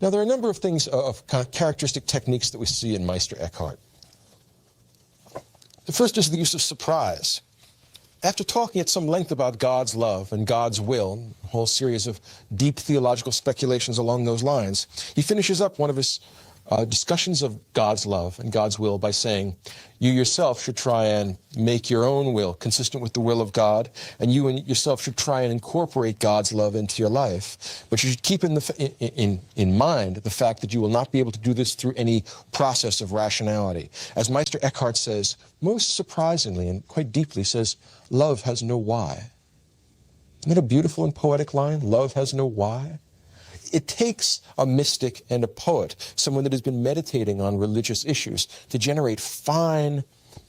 Now, there are a number of things, of kind of characteristic techniques that we see in Meister Eckhart. The first is the use of surprise. After talking at some length about God's love and God's will, a whole series of deep theological speculations along those lines, he finishes up one of his discussions of God's love and God's will by saying, you yourself should try and make your own will consistent with the will of God, and you yourself should try and incorporate God's love into your life. But you should keep in mind the fact that you will not be able to do this through any process of rationality. As Meister Eckhart says, most surprisingly and quite deeply, says, love has no why. Isn't that a beautiful and poetic line? Love has no why. It takes a mystic and a poet, someone that has been meditating on religious issues, to generate fine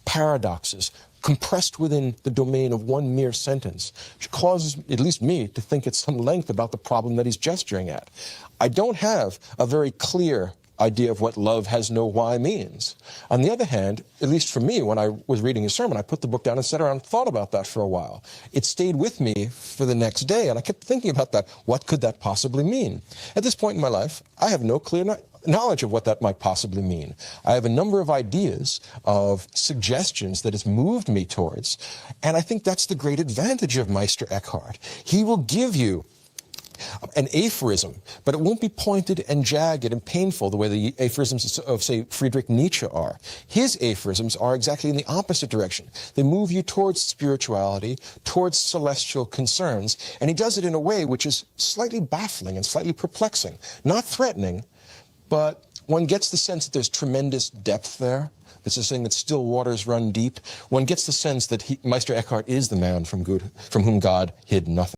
paradoxes compressed within the domain of one mere sentence, which causes, at least me, to think at some length about the problem that he's gesturing at. I don't have a very clear idea of what love has no why means. On the other hand, at least for me, when I was reading his sermon, I put the book down and sat around and thought about that for a while. It stayed with me for the next day, and I kept thinking about that. What could that possibly mean? At this point in my life, I have no clear knowledge of what that might possibly mean. I have a number of ideas, of suggestions that it's moved me towards, and I think that's the great advantage of Meister Eckhart. He will give you an aphorism, but it won't be pointed and jagged and painful the way the aphorisms of, say, Friedrich Nietzsche are. His aphorisms are exactly in the opposite direction. They move you towards spirituality, towards celestial concerns, and he does it in a way which is slightly baffling and slightly perplexing. Not threatening, but one gets the sense that there's tremendous depth there. It's a saying that still waters run deep. One gets the sense that Meister Eckhart is the man from whom God hid nothing.